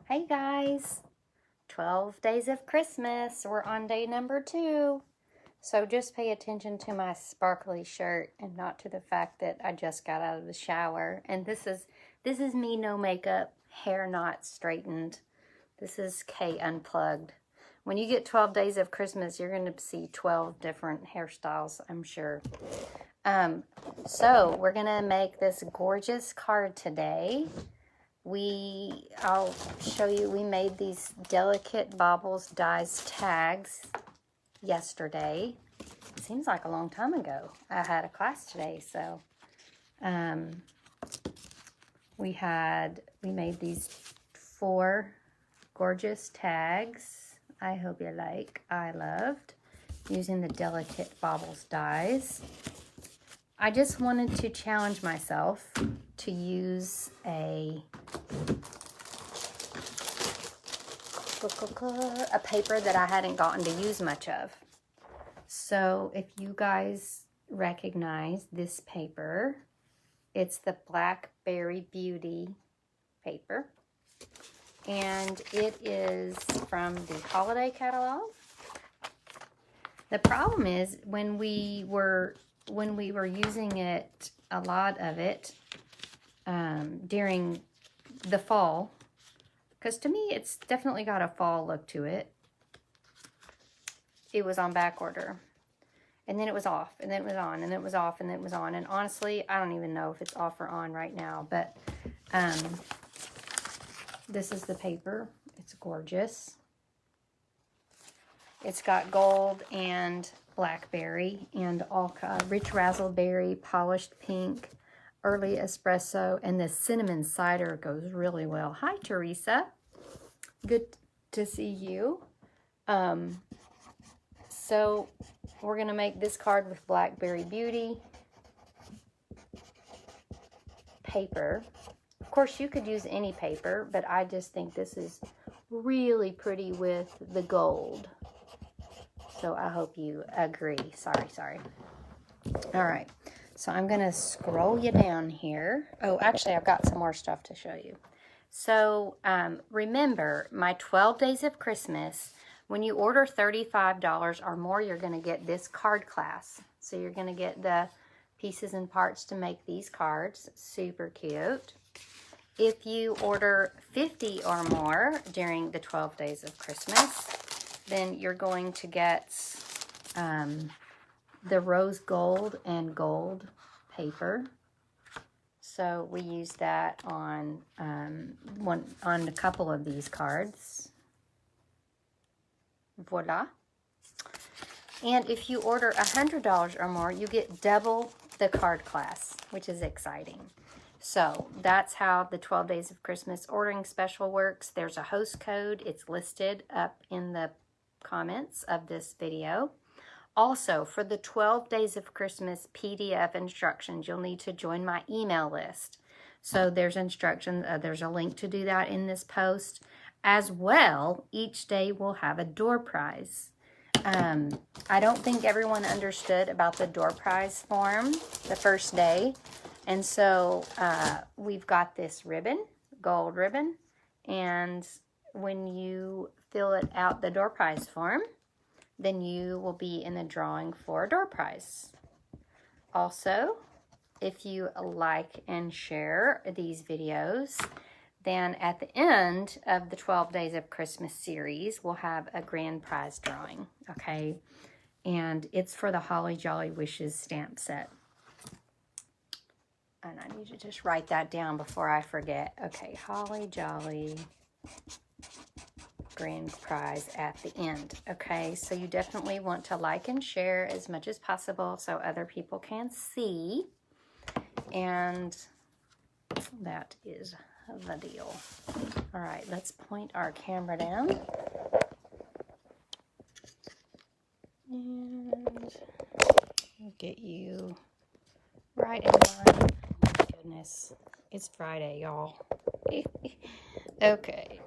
Hey guys, 12 days of Christmas. We're on day number 2. So just pay attention to my sparkly shirt and not to the fact that I just got out of the shower. And this is me, no makeup, hair not straightened. This is Kay unplugged. When you get 12 days of Christmas, you're going to see 12 different hairstyles, I'm sure. So we're going to make this gorgeous card today. I'll show you, we made these delicate Baubles dies tags yesterday. It seems like a long time ago. I had a class today, so we made these 4 gorgeous tags. I hope you like. I loved using the delicate Baubles dies. I just wanted to challenge myself to use a paper that I hadn't gotten to use much of. So if you guys recognize this paper, it's the Blackberry Beauty paper. And it is from the holiday catalog. The problem is when we were using it, a lot of it, during the fall, because to me it's definitely got a fall look to it. It was on back order, and then it was off, and then it was on, and then it was off, and then it was on. And honestly, I don't even know if it's off or on right now, but this is the paper. It's gorgeous. It's got gold and blackberry and all rich raspberry, polished pink, early espresso, and the cinnamon cider goes really well. Hi, Teresa. Good to see you. So we're going to make this card with Blackberry Beauty paper. Of course, you could use any paper, but I just think this is really pretty with the gold. So I hope you agree. Sorry. All right. So I'm going to scroll you down here. Oh, actually, I've got some more stuff to show you. So remember, my 12 days of Christmas, when you order $35 or more, you're going to get this card class. So you're going to get the pieces and parts to make these cards. Super cute. If you order 50 or more during the 12 days of Christmas, then you're going to get the rose gold and gold paper. So we use that on a couple of these cards. Voila. And if you order $100 or more, you get double the card class, which is exciting. So that's how the 12 days of Christmas ordering special works. There's a host code. It's listed up in the comments of this video. Also, for the 12 days of Christmas PDF instructions, you'll need to join my email list. So there's instructions, there's a link to do that in this post. As well, each day will have a door prize. I don't think everyone understood about the door prize form the first day. And so we've got this ribbon, gold ribbon, and when you fill it out, the door prize form, then you will be in the drawing for a door prize. Also, if you like and share these videos, then at the end of the 12 Days of Christmas series, we'll have a grand prize drawing, okay? And it's for the Holly Jolly Wishes stamp set. And I need to just write that down before I forget. Okay, Holly Jolly grand prize at the end. Okay, so you definitely want to like and share as much as possible so other people can see. And that is the deal. All right, let's point our camera down. And get you right in line. Oh my goodness, it's Friday, y'all. Okay.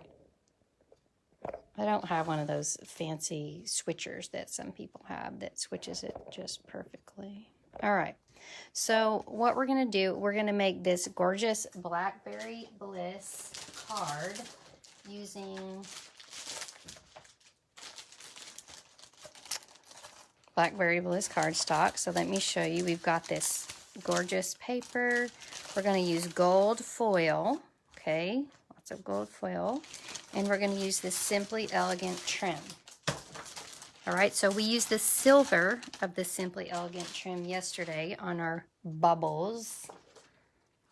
I don't have one of those fancy switchers that some people have that switches it just perfectly. All right. So what we're going to do, we're going to make this gorgeous Blackberry Bliss card using Blackberry Bliss cardstock. So let me show you. We've got this gorgeous paper. We're going to use gold foil. Okay, lots of gold foil. And we're going to use this Simply Elegant trim. All right, so we used the silver of the Simply Elegant trim yesterday on our bubbles.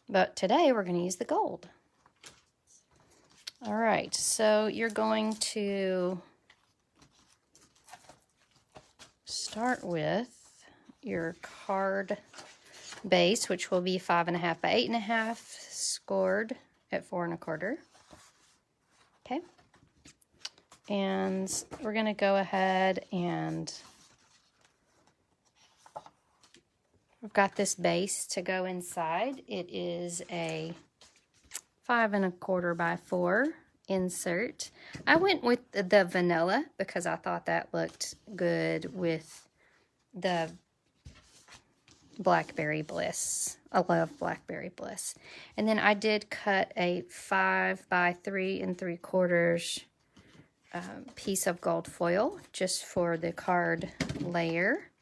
But today we're going to use the gold. All right, so you're going to start with your card base, which will be 5.5 by 8.5, scored at 4 1/4. Okay. And we're going to go ahead and we've got this base to go inside. It is a 5 1/4 by 4 insert. I went with the vanilla because I thought that looked good with the Blackberry Bliss. I love Blackberry Bliss. And then I did cut a 5 by 3 3/4 piece of gold foil just for the card layer.